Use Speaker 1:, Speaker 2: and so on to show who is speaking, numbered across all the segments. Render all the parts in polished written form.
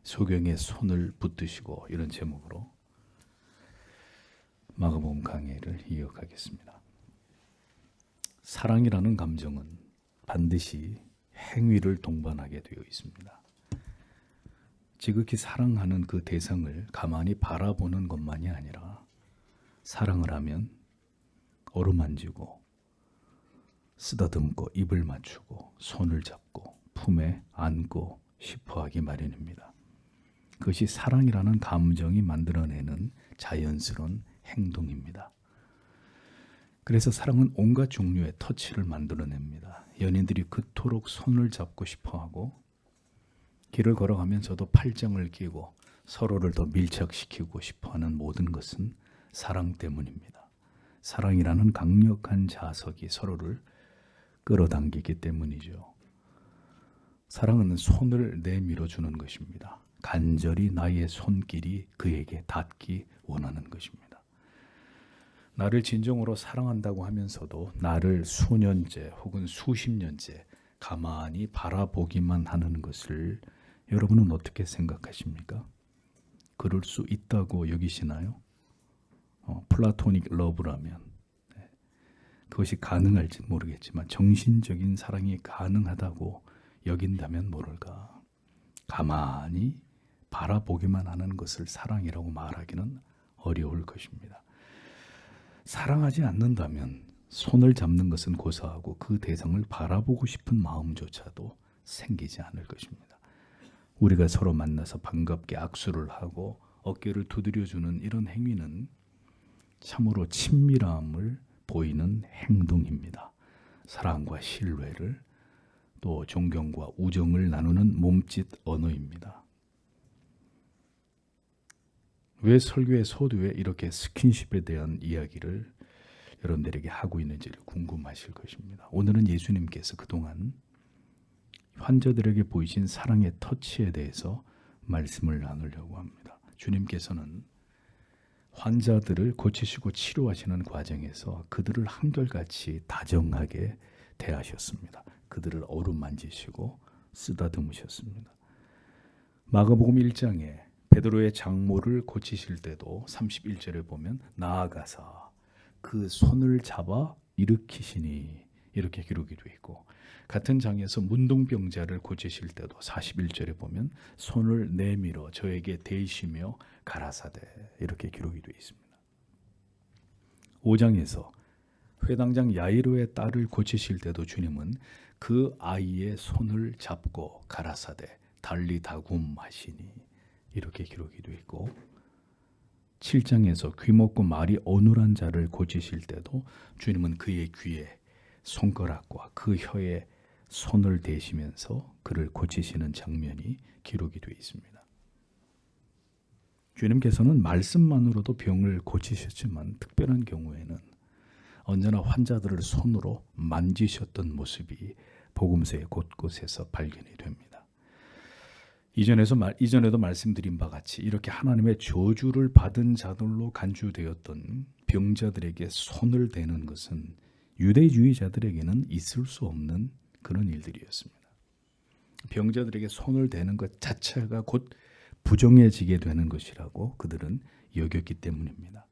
Speaker 1: 소경의 손을 붙드시고 이런 제목으로 마가복음 강해를 이어가겠습니다. 사랑이라는 감정은 반드시 행위를 동반하게 되어 있습니다. 지극히 사랑하는 그 대상을 가만히 바라보는 것만이 아니라 사랑을 하면 어루만지고 쓰다듬고 입을 맞추고 손을 잡고 품에 안고 싶어하기 마련입니다. 그것이 사랑이라는 감정이 만들어내는 자연스러운 행동입니다. 그래서 사랑은 온갖 종류의 터치를 만들어냅니다. 연인들이 그토록 손을 잡고 싶어하고 길을 걸어가면서도 팔짱을 끼고 서로를 더 밀착시키고 싶어하는 모든 것은 사랑 때문입니다. 사랑이라는 강력한 자석이 서로를 끌어당기기 때문이죠. 사랑은 손을 내밀어 주는 것입니다. 간절히 나의 손길이 그에게 닿기 원하는 것입니다. 나를 진정으로 사랑한다고 하면서도 나를 수년째 혹은 수십 년째 가만히 바라보기만 하는 것을 여러분은 어떻게 생각하십니까? 그럴 수 있다고 여기시나요? 플라토닉 러브라면 그것이 가능할지 모르겠지만 정신적인 사랑이 가능하다고 여긴다면 모를까. 가만히 바라보기만 하는 것을 사랑이라고 말하기는 어려울 것입니다. 사랑하지 않는다면 손을 잡는 것은 고사하고 그 대상을 바라보고 싶은 마음조차도 생기지 않을 것입니다. 우리가 서로 만나서 반갑게 악수를 하고 어깨를 두드려주는 이런 행위는 참으로 친밀함을 보이는 행동입니다. 사랑과 신뢰를 또 존경과 우정을 나누는 몸짓 언어입니다. 왜 설교의 서두에 이렇게 스킨십에 대한 이야기를 여러분들에게 하고 있는지를 궁금하실 것입니다. 오늘은 예수님께서 그동안 환자들에게 보이신 사랑의 터치에 대해서 말씀을 나누려고 합니다. 주님께서는 환자들을 고치시고 치료하시는 과정에서 그들을 한결같이 다정하게 대하셨습니다. 그들을 어루만지시고 쓰다듬으셨습니다. 마가복음 1장에 베드로의 장모를 고치실 때도 31절에 보면 나아가사 그 손을 잡아 일으키시니 이렇게 기록이 되어 있고, 같은 장에서 문둥병자를 고치실 때도 41절에 보면 손을 내밀어 저에게 대시며 가라사대 이렇게 기록이 되어 있습니다. 5장에서 회당장 야이로의 딸을 고치실 때도 주님은 그 아이의 손을 잡고 가라사대 달리다굼 하시니 이렇게 기록이 되어 있고, 7장에서 귀먹고 말이 어눌한 자를 고치실 때도 주님은 그의 귀에 손가락과 그 혀에 손을 대시면서 그를 고치시는 장면이 기록이 되어 있습니다. 주님께서는 말씀만으로도 병을 고치셨지만 특별한 경우에는 언제나 환자들을 손으로 만지셨던 모습이 복음서의 곳곳에서 발견이 됩니다. 이전에도 말씀드린 바 같이 이렇게 하나님의 저주를 받은 자들로 간주되었던 병자들에게 손을 대는 것은 유대주의자들에게는 있을 수 없는 그런 일들이었습니다. 병자들에게 손을 대는 것 자체가 곧 부정해지게 되는 것이라고 그들은 여겼기 때문입니다.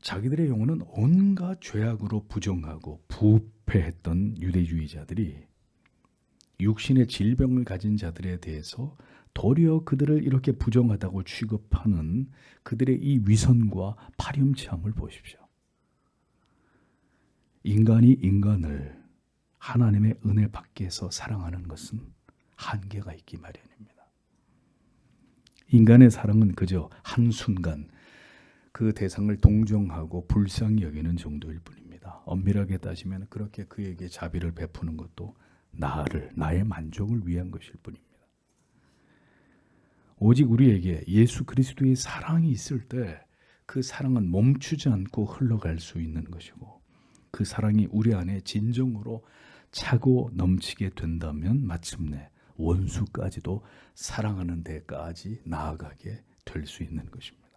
Speaker 1: 자기들의 영혼은 온갖 죄악으로 부정하고 부패했던 유대주의자들이 육신의 질병을 가진 자들에 대해서 도리어 그들을 이렇게 부정하다고 취급하는 그들의 이 위선과 파렴치함을 보십시오. 인간이 인간을 하나님의 은혜 밖에서 사랑하는 것은 한계가 있기 마련입니다. 인간의 사랑은 그저 한순간 그 대상을 동정하고 불쌍히 여기는 정도일 뿐입니다. 엄밀하게 따지면 그렇게 그에게 자비를 베푸는 것도 나의 만족을 위한 것일 뿐입니다. 오직 우리에게 예수 그리스도의 사랑이 있을 때 그 사랑은 멈추지 않고 흘러갈 수 있는 것이고, 그 사랑이 우리 안에 진정으로 차고 넘치게 된다면 마침내 원수까지도 사랑하는 데까지 나아가게 될 수 있는 것입니다.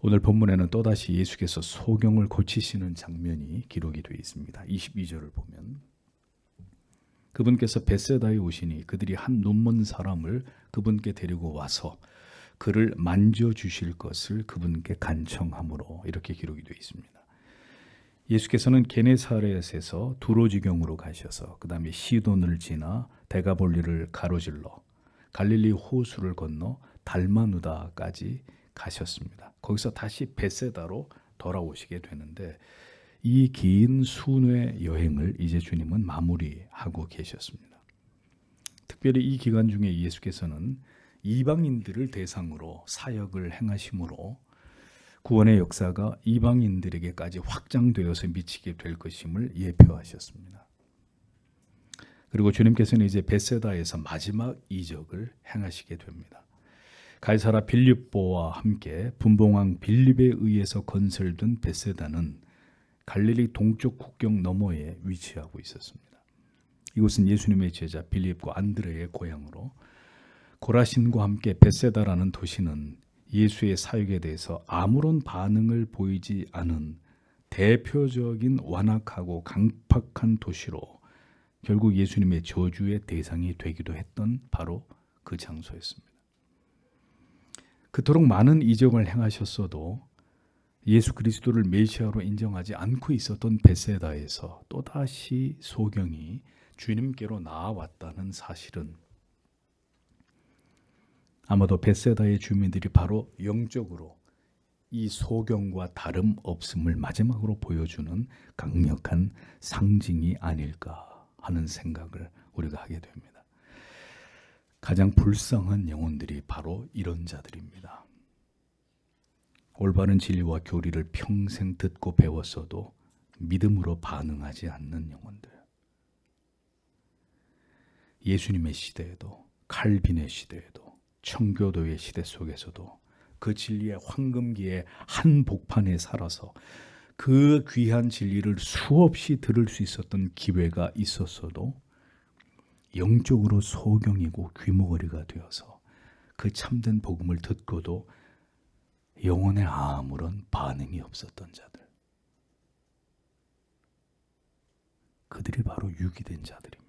Speaker 1: 오늘 본문에는 또다시 예수께서 소경을 고치시는 장면이 기록이 되어 있습니다. 22절을 보면 그분께서 벳세다에 오시니 그들이 한 눈먼 사람을 그분께 데리고 와서 그를 만져주실 것을 그분께 간청함으로 이렇게 기록이 되어 있습니다. 예수께서는 게네사렛에서 두로지경으로 가셔서 그 다음에 시돈을 지나 데가볼리를 가로질러 갈릴리 호수를 건너 달마누다까지 가셨습니다. 거기서 다시 벳세다로 돌아오시게 되는데 이 긴 순회 여행을 이제 주님은 마무리하고 계셨습니다. 특별히 이 기간 중에 예수께서는 이방인들을 대상으로 사역을 행하심으로 구원의 역사가 이방인들에게까지 확장되어서 미치게 될 것임을 예표하셨습니다. 그리고 주님께서는 이제 벳세다에서 마지막 이적을 행하시게 됩니다. 가이사라 빌립보와 함께 분봉왕 빌립에 의해서 건설된 벳세다는 갈릴리 동쪽 국경 너머에 위치하고 있었습니다. 이곳은 예수님의 제자 빌립과 안드레의 고향으로 고라신과 함께 벳세다라는 도시는 예수의 사역에 대해서 아무런 반응을 보이지 않은 대표적인 완악하고 강팍한 도시로 결국 예수님의 저주의 대상이 되기도 했던 바로 그 장소였습니다. 그토록 많은 이적을 행하셨어도 예수 그리스도를 메시아로 인정하지 않고 있었던 벳세다에서 또다시 소경이 주님께로 나아왔다는 사실은 아마도 벳세다의 주민들이 바로 영적으로 이 소경과 다름없음을 마지막으로 보여주는 강력한 상징이 아닐까 하는 생각을 우리가 하게 됩니다. 가장 불쌍한 영혼들이 바로 이런 자들입니다. 올바른 진리와 교리를 평생 듣고 배웠어도 믿음으로 반응하지 않는 영혼들. 예수님의 시대에도 칼빈의 시대에도 청교도의 시대 속에서도 그 진리의 황금기의 한복판에 살아서 그 귀한 진리를 수없이 들을 수 있었던 기회가 있었어도 영적으로 소경이고 귀머거리가 되어서 그 참된 복음을 듣고도 영혼에 아무런 반응이 없었던 자들. 그들이 바로 유기된 자들입니다.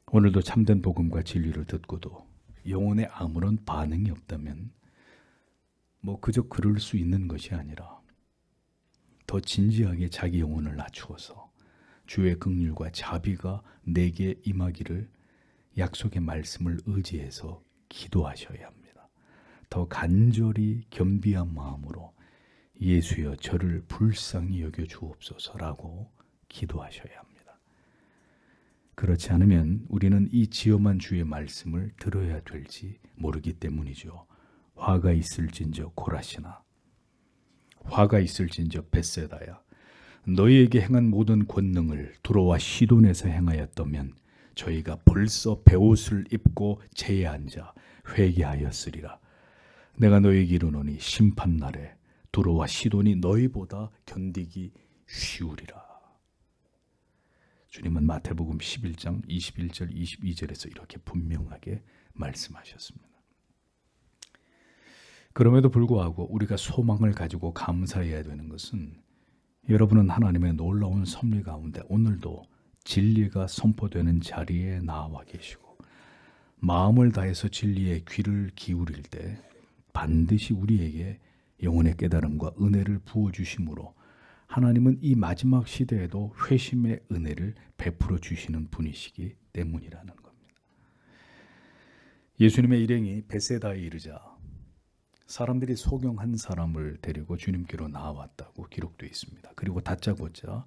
Speaker 1: 오늘도 참된 복음과 진리를 듣고도 영혼에 아무런 반응이 없다면 그저 그럴 수 있는 것이 아니라 더 진지하게 자기 영혼을 낮추어서 주의 긍휼과 자비가 내게 임하기를 약속의 말씀을 의지해서 기도하셔야 합니다. 더 간절히 겸비한 마음으로 예수여 저를 불쌍히 여겨 주옵소서라고 기도하셔야 합니다. 그렇지 않으면 우리는 이 지엄한 주의 말씀을 들어야 될지 모르기 때문이죠. 화가 있을진저 고라시나, 화가 있을진저 벳세다야, 너희에게 행한 모든 권능을 두로와 시돈에서 행하였다면 저희가 벌써 베옷을 입고 제에 앉아 회개하였으리라. 내가 너희에게 이르노니 심판날에 두로와 시돈이 너희보다 견디기 쉬우리라. 주님은 마태복음 11장 21절 22절에서 이렇게 분명하게 말씀하셨습니다. 그럼에도 불구하고 우리가 소망을 가지고 감사해야 되는 것은 여러분은 하나님의 놀라운 섭리 가운데 오늘도 진리가 선포되는 자리에 나와 계시고 마음을 다해서 진리의 귀를 기울일 때 반드시 우리에게 영혼의 깨달음과 은혜를 부어주심으로 하나님은 이 마지막 시대에도 회심의 은혜를 베풀어 주시는 분이시기 때문이라는 겁니다. 예수님의 일행이 벳세다에 이르자 사람들이 소경한 사람을 데리고 주님께로 나아왔다고 기록되어 있습니다. 그리고 다짜고짜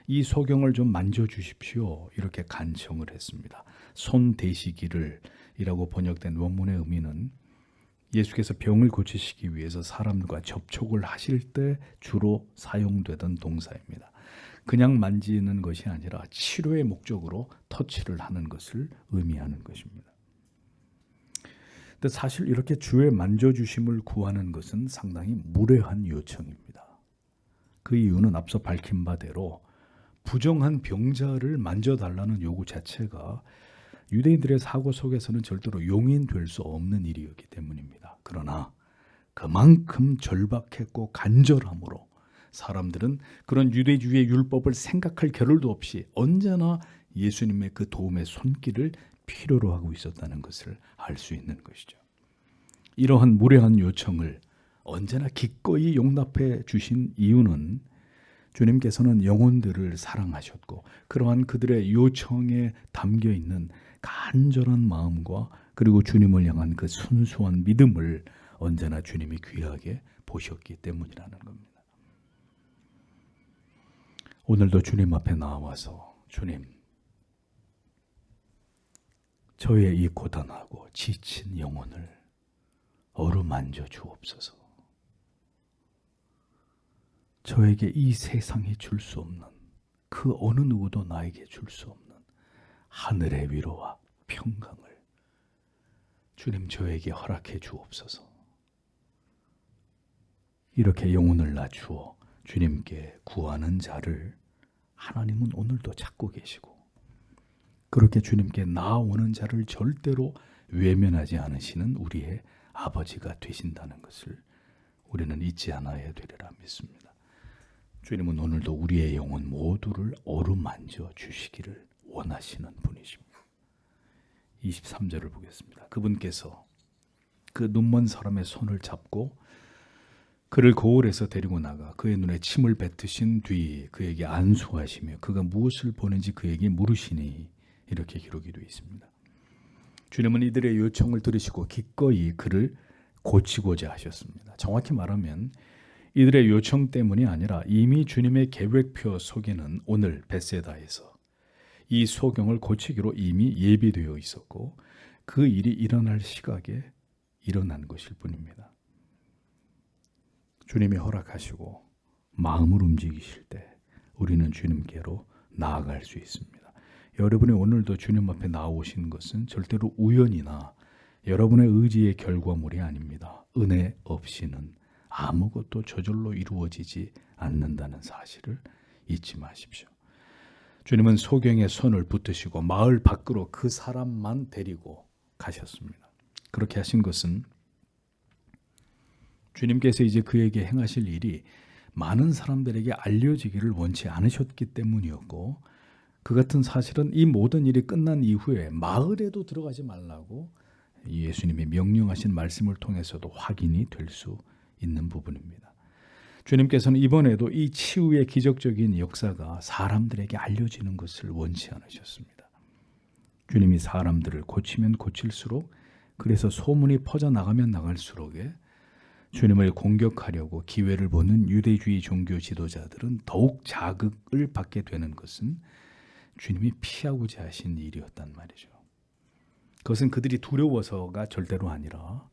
Speaker 1: 이 소경을 좀 만져주십시오 이렇게 간청을 했습니다. 손 대시기를 이라고 번역된 원문의 의미는 예수께서 병을 고치시기 위해서 사람과 접촉을 하실 때 주로 사용되던 동사입니다. 그냥 만지는 것이 아니라 치료의 목적으로 터치를 하는 것을 의미하는 것입니다. 근데 사실 이렇게 주의 만져주심을 구하는 것은 상당히 무례한 요청입니다. 그 이유는 앞서 밝힌 바대로 부정한 병자를 만져달라는 요구 자체가 유대인들의 사고 속에서는 절대로 용인될 수 없는 일이었기 때문입니다. 그러나 그만큼 절박했고 간절함으로 사람들은 그런 유대주의 율법을 생각할 겨를도 없이 언제나 예수님의 그 도움의 손길을 필요로 하고 있었다는 것을 알 수 있는 것이죠. 이러한 무례한 요청을 언제나 기꺼이 용납해 주신 이유는 주님께서는 영혼들을 사랑하셨고 그러한 그들의 요청에 담겨 있는 간절한 마음과 그리고 주님을 향한 그 순수한 믿음을 언제나 주님이 귀하게 보셨기 때문이라는 겁니다. 오늘도 주님 앞에 나와서 주님, 저의 이 고단하고 지친 영혼을 어루만져 주옵소서. 저에게 이 세상이 줄 수 없는 그 어느 누구도 나에게 줄 수 없는 하늘의 위로와 평강을 주님 저에게 허락해 주옵소서. 이렇게 영혼을 낮추어 주님께 구하는 자를 하나님은 오늘도 찾고 계시고 그렇게 주님께 나아오는 자를 절대로 외면하지 않으시는 우리의 아버지가 되신다는 것을 우리는 잊지 않아야 되리라 믿습니다. 주님은 오늘도 우리의 영혼 모두를 어루만져 주시기를 원하시는 분이십니다. 23절을 보겠습니다. 그분께서 그 눈먼 사람의 손을 잡고 그를 고을에서 데리고 나가 그의 눈에 침을 뱉으신 뒤 그에게 안수하시며 그가 무엇을 보는지 그에게 물으시니 이렇게 기록이 되어 있습니다. 주님은 이들의 요청을 들으시고 기꺼이 그를 고치고자 하셨습니다. 정확히 말하면 이들의 요청 때문이 아니라 이미 주님의 계획표 속에는 오늘 벳세다에서 이 소경을 고치기로 이미 예비되어 있었고 그 일이 일어날 시각에 일어난 것일 뿐입니다. 주님이 허락하시고 마음을 움직이실 때 우리는 주님께로 나아갈 수 있습니다. 여러분이 오늘도 주님 앞에 나오신 것은 절대로 우연이나 여러분의 의지의 결과물이 아닙니다. 은혜 없이는 아무것도 저절로 이루어지지 않는다는 사실을 잊지 마십시오. 주님은 소경의 손을 붙드시고 마을 밖으로 그 사람만 데리고 가셨습니다. 그렇게 하신 것은 주님께서 이제 그에게 행하실 일이 많은 사람들에게 알려지기를 원치 않으셨기 때문이었고 그 같은 사실은 이 모든 일이 끝난 이후에 마을에도 들어가지 말라고 예수님이 명령하신 말씀을 통해서도 확인이 될 수 있는 부분입니다. 주님께서는 이번에도 이 치유의 기적적인 역사가 사람들에게 알려지는 것을 원치 않으셨습니다. 주님이 사람들을 고치면 고칠수록 그래서 소문이 퍼져나가면 나갈수록 주님을 공격하려고 기회를 보는 유대주의 종교 지도자들은 더욱 자극을 받게 되는 것은 주님이 피하고자 하신 일이었단 말이죠. 그것은 그들이 두려워서가 절대로 아니라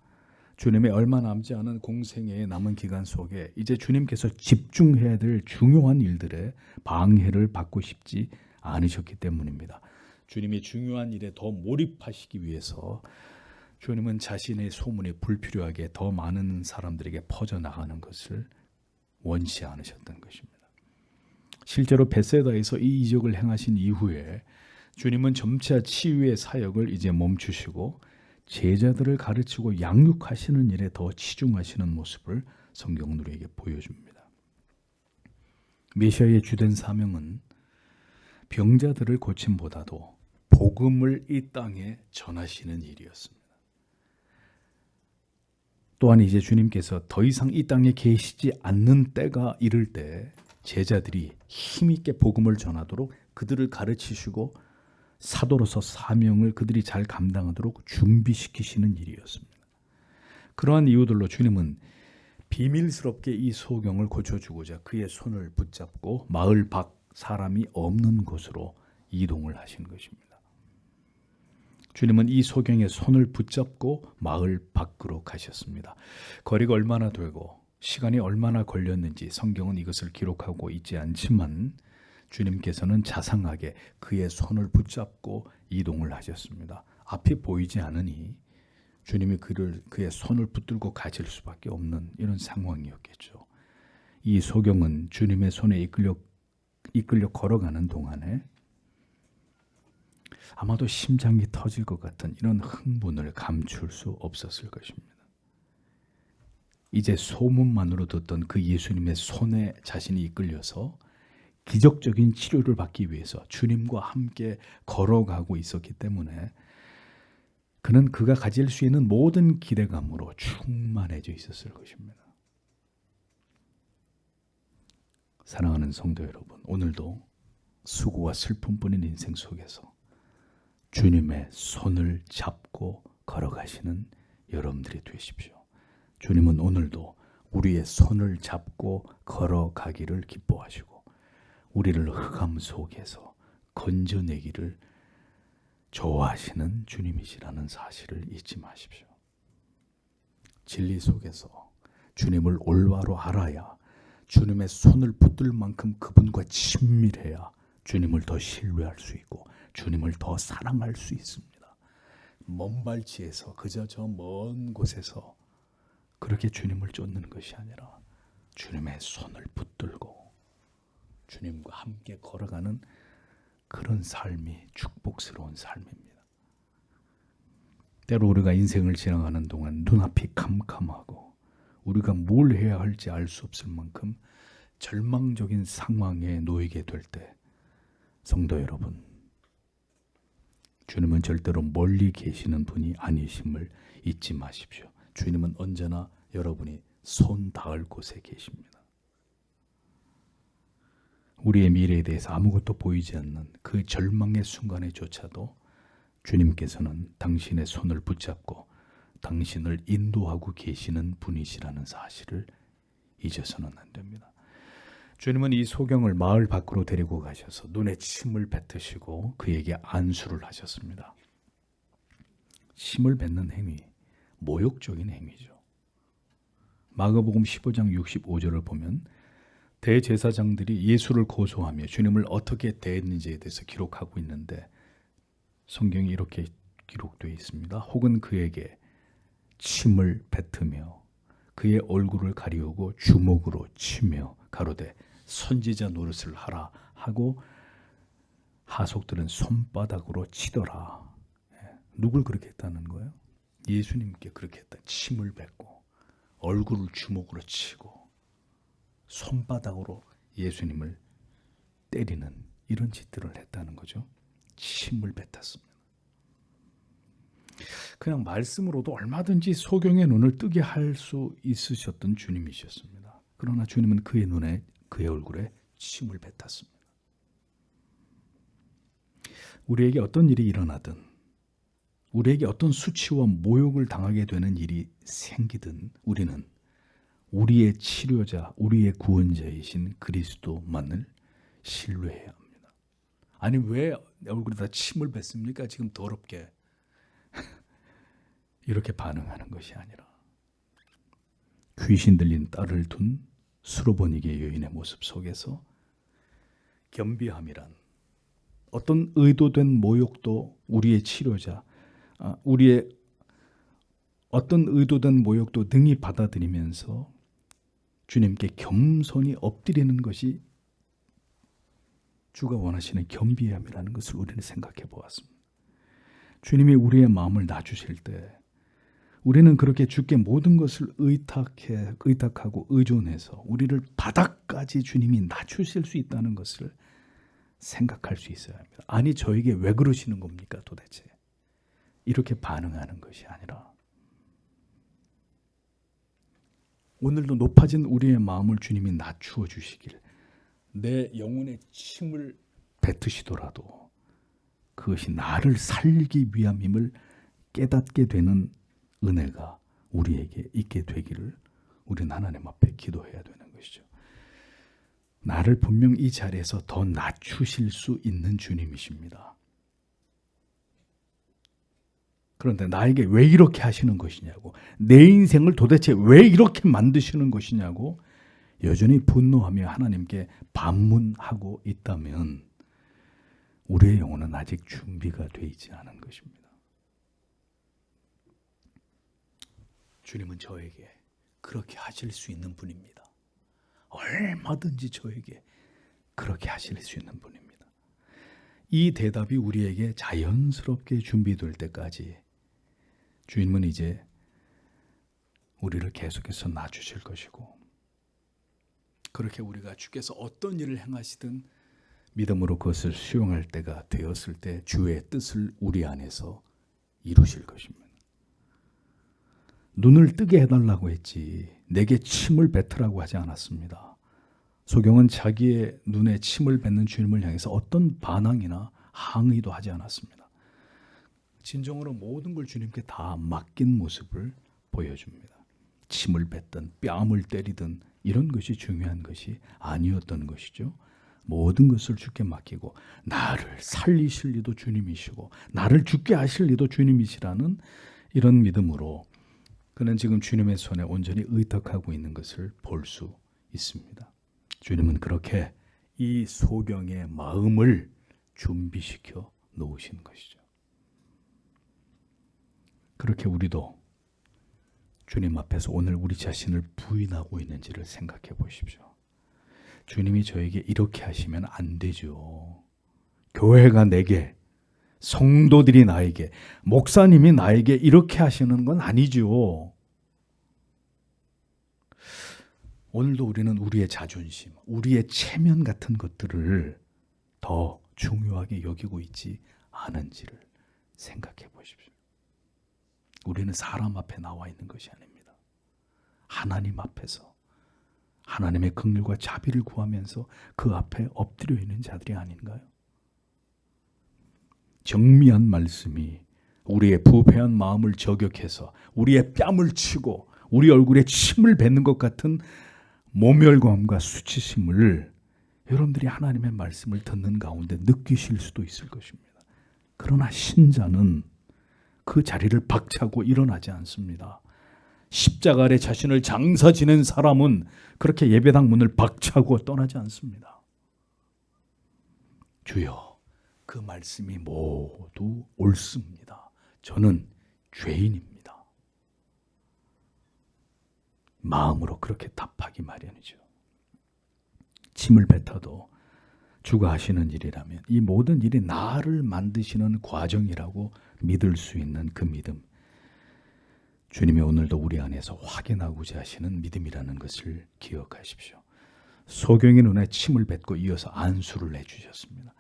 Speaker 1: 주님의 얼마 남지 않은 공생애의 남은 기간 속에 이제 주님께서 집중해야 될 중요한 일들에 방해를 받고 싶지 않으셨기 때문입니다. 주님이 중요한 일에 더 몰입하시기 위해서 주님은 자신의 소문이 불필요하게 더 많은 사람들에게 퍼져나가는 것을 원치 않으셨던 것입니다. 실제로 벳세다에서 이 이적을 행하신 이후에 주님은 점차 치유의 사역을 이제 멈추시고 제자들을 가르치고 양육하시는 일에 더 치중하시는 모습을 성경은 우리에게 보여줍니다. 메시아의 주된 사명은 병자들을 고침보다도 복음을 이 땅에 전하시는 일이었습니다. 또한 이제 주님께서 더 이상 이 땅에 계시지 않는 때가 이를 때 제자들이 힘있게 복음을 전하도록 그들을 가르치시고 사도로서 사명을 그들이 잘 감당하도록 준비시키시는 일이었습니다. 그러한 이유들로 주님은 비밀스럽게 이 소경을 고쳐주고자 그의 손을 붙잡고 마을 밖 사람이 없는 곳으로 이동을 하신 것입니다. 주님은 이 소경의 손을 붙잡고 마을 밖으로 가셨습니다. 거리가 얼마나 되고 시간이 얼마나 걸렸는지 성경은 이것을 기록하고 있지 않지만 주님께서는 자상하게 그의 손을 붙잡고 이동을 하셨습니다. 앞이 보이지 않으니 주님이 그의 손을 붙들고 가실 수밖에 없는 이런 상황이었겠죠. 이 소경은 주님의 손에 이끌려 걸어가는 동안에 아마도 심장이 터질 것 같은 이런 흥분을 감출 수 없었을 것입니다. 이제 소문만으로 듣던 그 예수님의 손에 자신이 이끌려서 기적적인 치료를 받기 위해서 주님과 함께 걸어가고 있었기 때문에 그는 그가 가질 수 있는 모든 기대감으로 충만해져 있었을 것입니다. 사랑하는 성도 여러분, 오늘도 수고와 슬픔뿐인 인생 속에서 주님의 손을 잡고 걸어가시는 여러분들이 되십시오. 주님은 오늘도 우리의 손을 잡고 걸어가기를 기뻐하시고 우리를 흑암 속에서 건져내기를 좋아하시는 주님이시라는 사실을 잊지 마십시오. 진리 속에서 주님을 올바로 알아야 주님의 손을 붙들 만큼 그분과 친밀해야 주님을 더 신뢰할 수 있고 주님을 더 사랑할 수 있습니다. 먼 발치에서 그저 저 먼 곳에서 그렇게 주님을 쫓는 것이 아니라 주님의 손을 붙들고 주님과 함께 걸어가는 그런 삶이 축복스러운 삶입니다. 때로 우리가 인생을 지나가는 동안 눈앞이 캄캄하고 우리가 뭘 해야 할지 알 수 없을 만큼 절망적인 상황에 놓이게 될 때 성도 여러분, 주님은 절대로 멀리 계시는 분이 아니심을 잊지 마십시오. 주님은 언제나 여러분이 손 닿을 곳에 계십니다. 우리의 미래에 대해서 아무것도 보이지 않는 그 절망의 순간에조차도 주님께서는 당신의 손을 붙잡고 당신을 인도하고 계시는 분이시라는 사실을 잊어서는 안 됩니다. 주님은 이 소경을 마을 밖으로 데리고 가셔서 눈에 침을 뱉으시고 그에게 안수를 하셨습니다. 침을 뱉는 행위, 모욕적인 행위죠. 마가복음 15장 65절을 보면 대제사장들이 예수를 고소하며 주님을 어떻게 대했는지에 대해서 기록하고 있는데 성경이 이렇게 기록되어 있습니다. 혹은 그에게 침을 뱉으며 그의 얼굴을 가리우고 주먹으로 치며 가로되 선지자 노릇을 하라 하고 하속들은 손바닥으로 치더라. 누굴 그렇게 했다는 거예요? 예수님께 그렇게 했다. 침을 뱉고 얼굴을 주먹으로 치고 손바닥으로 예수님을 때리는 이런 짓들을 했다는 거죠. 침을 뱉었습니다. 그냥 말씀으로도 얼마든지 소경의 눈을 뜨게 할 수 있으셨던 주님이셨습니다. 그러나 주님은 그의 눈에 그의 얼굴에 침을 뱉었습니다. 우리에게 어떤 일이 일어나든 우리에게 어떤 수치와 모욕을 당하게 되는 일이 생기든 우리는 우리의 치료자, 우리의 구원자이신 그리스도만을 신뢰해야 합니다. 아니 왜 얼굴에다 침을 뱉습니까? 지금 더럽게. 이렇게 반응하는 것이 아니라 귀신 들린 딸을 둔 수로보니게 여인의 모습 속에서 겸비함이란 어떤 의도된 모욕도 우리의 치료자, 우리의 어떤 의도된 모욕도 능히 받아들이면서 주님께 겸손히 엎드리는 것이 주가 원하시는 겸비함이라는 것을 우리는 생각해 보았습니다. 주님이 우리의 마음을 놔주실 때 우리는 그렇게 주께 모든 것을 의탁하고 의존해서 우리를 바닥까지 주님이 낮추실 수 있다는 것을 생각할 수 있어야 합니다. 아니 저에게 왜 그러시는 겁니까 도대체? 이렇게 반응하는 것이 아니라 오늘도 높아진 우리의 마음을 주님이 낮추어 주시길 내 영혼의 침을 뱉으시더라도 그것이 나를 살리기 위함임을 깨닫게 되는 은혜가 우리에게 있게 되기를 우리는 하나님 앞에 기도해야 되는 것이죠. 나를 분명 이 자리에서 더 낮추실 수 있는 주님이십니다. 그런데 나에게 왜 이렇게 하시는 것이냐고, 내 인생을 도대체 왜 이렇게 만드시는 것이냐고 여전히 분노하며 하나님께 반문하고 있다면 우리의 영혼은 아직 준비가 되어 있지 않은 것입니다. 주님은 저에게 그렇게 하실 수 있는 분입니다. 얼마든지 저에게 그렇게 하실 수 있는 분입니다. 이 대답이 우리에게 자연스럽게 준비될 때까지 주님은 이제 우리를 계속해서 놔주실 것이고, 그렇게 우리가 주께서 어떤 일을 행하시든 믿음으로 그것을 수용할 때가 되었을 때 주의 뜻을 우리 안에서 이루실 것입니다. 눈을 뜨게 해달라고 했지 내게 침을 뱉으라고 하지 않았습니다. 소경은 자기의 눈에 침을 뱉는 주님을 향해서 어떤 반항이나 항의도 하지 않았습니다. 진정으로 모든 걸 주님께 다 맡긴 모습을 보여줍니다. 침을 뱉든 뺨을 때리든 이런 것이 중요한 것이 아니었던 것이죠. 모든 것을 주께 맡기고 나를 살리실 리도 주님이시고 나를 죽게 하실 리도 주님이시라는 이런 믿음으로 그는 지금 주님의 손에 온전히 의탁하고 있는 것을 볼 수 있습니다. 주님은 그렇게 이 소경의 마음을 준비시켜 놓으신 것이죠. 그렇게 우리도 주님 앞에서 오늘 우리 자신을 부인하고 있는지를 생각해 보십시오. 주님이 저에게 이렇게 하시면 안 되죠. 교회가 내게, 성도들이 나에게, 목사님이 나에게 이렇게 하시는 건 아니죠. 오늘도 우리는 우리의 자존심, 우리의 체면 같은 것들을 더 중요하게 여기고 있지 않은지를 생각해 보십시오. 우리는 사람 앞에 나와 있는 것이 아닙니다. 하나님 앞에서 하나님의 긍휼과 자비를 구하면서 그 앞에 엎드려 있는 자들이 아닌가요? 정미한 말씀이 우리의 부패한 마음을 저격해서 우리의 뺨을 치고 우리 얼굴에 침을 뱉는 것 같은 모멸감과 수치심을 여러분들이 하나님의 말씀을 듣는 가운데 느끼실 수도 있을 것입니다. 그러나 신자는 그 자리를 박차고 일어나지 않습니다. 십자가 아래 자신을 장사 지낸 사람은 그렇게 예배당 문을 박차고 떠나지 않습니다. 주여, 그 말씀이 모두 옳습니다. 저는 죄인입니다. 마음으로 그렇게 답하기 마련이죠. 침을 뱉어도 주가 하시는 일이라면 이 모든 일이 나를 만드시는 과정이라고 믿을 수 있는 그 믿음, 주님이 오늘도 우리 안에서 확인하고자 하시는 믿음이라는 것을 기억하십시오. 소경의 눈에 침을 뱉고 이어서 안수를 해주셨습니다.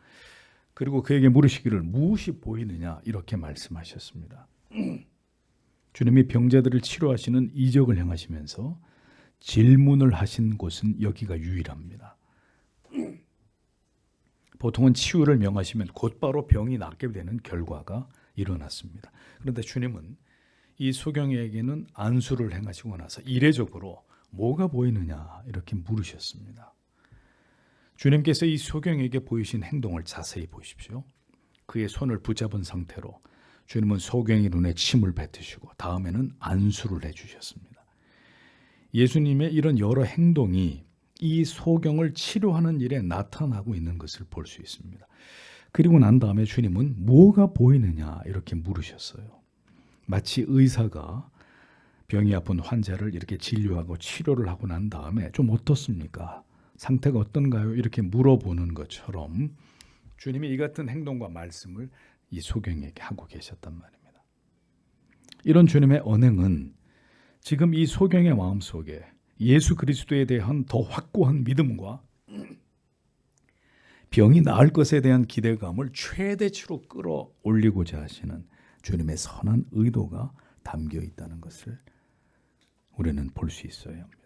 Speaker 1: 그리고 그에게 물으시기를 무엇이 보이느냐 이렇게 말씀하셨습니다. 주님이 병자들을 치료하시는 이적을 행하시면서 질문을 하신 곳은 여기가 유일합니다. 보통은 치유를 명하시면 곧바로 병이 낫게 되는 결과가 일어났습니다. 그런데 주님은 이 소경에게는 안수를 행하시고 나서 이례적으로 뭐가 보이느냐 이렇게 물으셨습니다. 주님께서 이 소경에게 보이신 행동을 자세히 보십시오. 그의 손을 붙잡은 상태로 주님은 소경의 눈에 침을 뱉으시고 다음에는 안수를 해주셨습니다. 예수님의 이런 여러 행동이 이 소경을 치료하는 일에 나타나고 있는 것을 볼 수 있습니다. 그리고 난 다음에 주님은 뭐가 보이느냐 이렇게 물으셨어요. 마치 의사가 병이 아픈 환자를 이렇게 진료하고 치료를 하고 난 다음에 좀 어떻습니까? 상태가 어떤가요? 이렇게 물어보는 것처럼 주님이 이 같은 행동과 말씀을 이 소경에게 하고 계셨단 말입니다. 이런 주님의 언행은 지금 이 소경의 마음속에 예수 그리스도에 대한 더 확고한 믿음과 병이 나을 것에 대한 기대감을 최대치로 끌어올리고자 하시는 주님의 선한 의도가 담겨 있다는 것을 우리는 볼 수 있어야 합니다.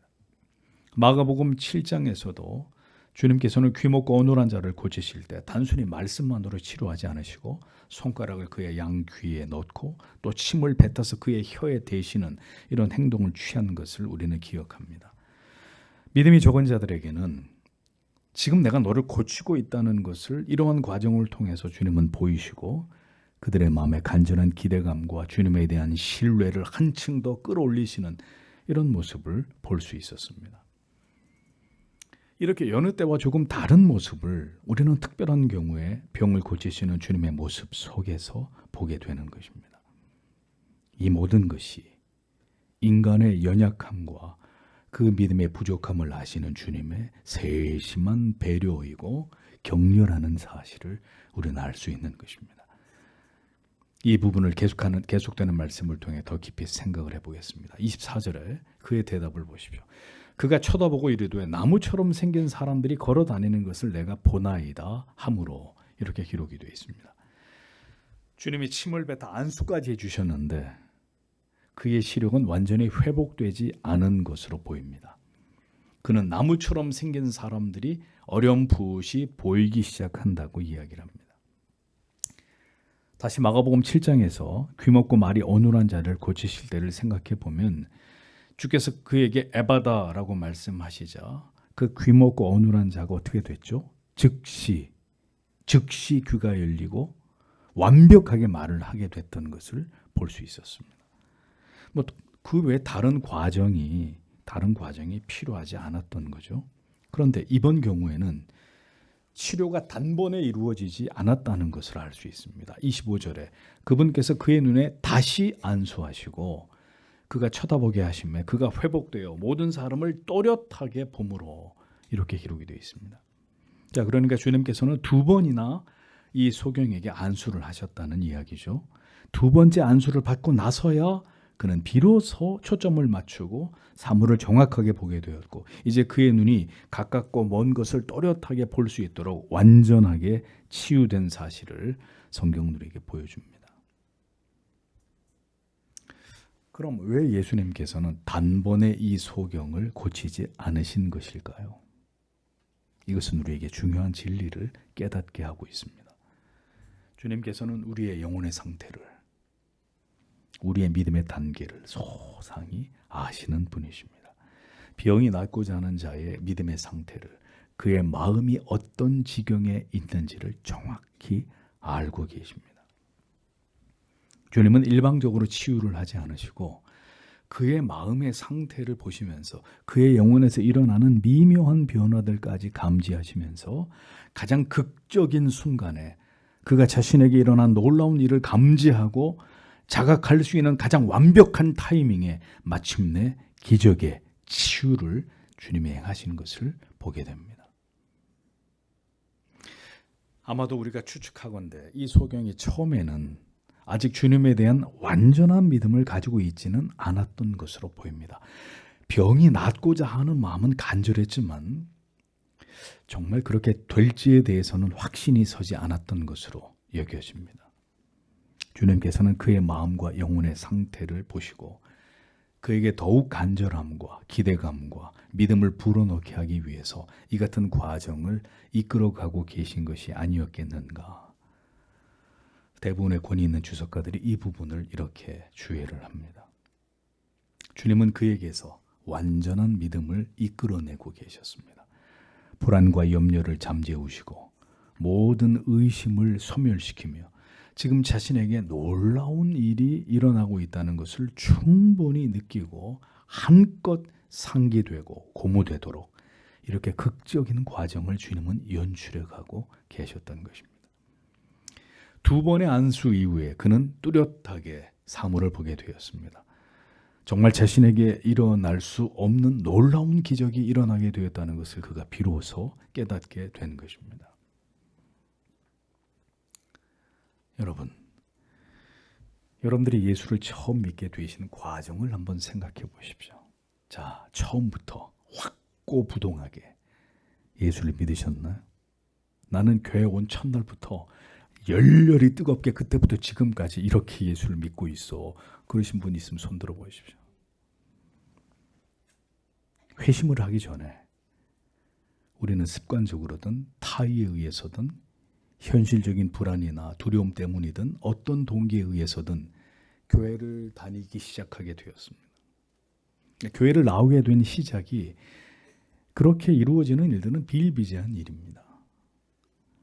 Speaker 1: 마가복음 7장에서도 주님께서는 귀먹고 어눌한 자를 고치실 때 단순히 말씀만으로 치료하지 않으시고 손가락을 그의 양귀에 넣고 또 침을 뱉어서 그의 혀에 대시는 이런 행동을 취한 것을 우리는 기억합니다. 믿음이 적은 자들에게는 지금 내가 너를 고치고 있다는 것을 이러한 과정을 통해서 주님은 보이시고 그들의 마음에 간절한 기대감과 주님에 대한 신뢰를 한층 더 끌어올리시는 이런 모습을 볼 수 있었습니다. 이렇게 여느 때와 조금 다른 모습을 우리는 특별한 경우에 병을 고치시는 주님의 모습 속에서 보게 되는 것입니다. 이 모든 것이 인간의 연약함과 그 믿음의 부족함을 아시는 주님의 세심한 배려이고 격려하는 사실을 우리는 알 수 있는 것입니다. 이 부분을 계속되는 말씀을 통해 더 깊이 생각을 해보겠습니다. 24절에 그의 대답을 보십시오. 그가 쳐다보고 이르되 나무처럼 생긴 사람들이 걸어 다니는 것을 내가 보나이다 하므로 이렇게 기록이 되어 있습니다. 주님이 침을 뱉어 안수까지 해주셨는데 그의 시력은 완전히 회복되지 않은 것으로 보입니다. 그는 나무처럼 생긴 사람들이 어렴풋이 보이기 시작한다고 이야기를 합니다. 다시 마가복음 7장에서 귀먹고 말이 어눌한 자를 고치실 때를 생각해 보면 주께서 그에게 에바다라고 말씀하시자 그 귀먹고 어눌한 자가 어떻게 됐죠? 즉시 귀가 열리고 완벽하게 말을 하게 됐던 것을 볼 수 있었습니다. 뭐 그 외에 다른 과정이 필요하지 않았던 거죠. 그런데 이번 경우에는 치료가 단번에 이루어지지 않았다는 것을 알 수 있습니다. 25절에 그분께서 그의 눈에 다시 안수하시고 그가 쳐다보게 하심에 그가 회복되어 모든 사람을 또렷하게 봄으로 이렇게 기록이 되어 있습니다. 자, 그러니까 주님께서는 두 번이나 이 소경에게 안수를 하셨다는 이야기죠. 두 번째 안수를 받고 나서야 그는 비로소 초점을 맞추고 사물을 정확하게 보게 되었고 이제 그의 눈이 가깝고 먼 것을 또렷하게 볼 수 있도록 완전하게 치유된 사실을 성경은 우리에게 보여줍니다. 그럼 왜 예수님께서는 단번에 이 소경을 고치지 않으신 것일까요? 이것은 우리에게 중요한 진리를 깨닫게 하고 있습니다. 주님께서는 우리의 영혼의 상태를, 우리의 믿음의 단계를 소상히 아시는 분이십니다. 병이 낫고자 하는 자의 믿음의 상태를, 그의 마음이 어떤 지경에 있는지를 정확히 알고 계십니다. 주님은 일방적으로 치유를 하지 않으시고 그의 마음의 상태를 보시면서 그의 영혼에서 일어나는 미묘한 변화들까지 감지하시면서 가장 극적인 순간에 그가 자신에게 일어난 놀라운 일을 감지하고 자각할 수 있는 가장 완벽한 타이밍에 마침내 기적의 치유를 주님이 행하시는 것을 보게 됩니다. 아마도 우리가 추측하건대 이 소경이 처음에는 아직 주님에 대한 완전한 믿음을 가지고 있지는 않았던 것으로 보입니다. 병이 낫고자 하는 마음은 간절했지만 정말 그렇게 될지에 대해서는 확신이 서지 않았던 것으로 여겨집니다. 주님께서는 그의 마음과 영혼의 상태를 보시고 그에게 더욱 간절함과 기대감과 믿음을 불어넣게 하기 위해서 이 같은 과정을 이끌어가고 계신 것이 아니었겠는가. 대부분의 권위 있는 주석가들이 이 부분을 이렇게 주의를 합니다. 주님은 그에게서 완전한 믿음을 이끌어내고 계셨습니다. 불안과 염려를 잠재우시고 모든 의심을 소멸시키며 지금 자신에게 놀라운 일이 일어나고 있다는 것을 충분히 느끼고 한껏 상기되고 고무되도록 이렇게 극적인 과정을 주님은 연출해가고 계셨던 것입니다. 두 번의 안수 이후에 그는 뚜렷하게 사물을 보게 되었습니다. 정말 자신에게 일어날 수 없는 놀라운 기적이 일어나게 되었다는 것을 그가 비로소 깨닫게 된 것입니다. 여러분들이 예수를 처음 믿게 되신 과정을 한번 생각해 보십시오. 자, 처음부터 확고부동하게 예수를 믿으셨나요? 나는 교회 온 첫날부터 열렬히 뜨겁게 그때부터 지금까지 이렇게 예수를 믿고 있어. 그러신 분 있으면 손 들어 보십시오. 회심을 하기 전에 우리는 습관적으로든 타의에 의해서든 현실적인 불안이나 두려움 때문이든 어떤 동기에 의해서든 교회를 다니기 시작하게 되었습니다. 교회를 나오게 된 시작이 그렇게 이루어지는 일들은 비일비재한 일입니다.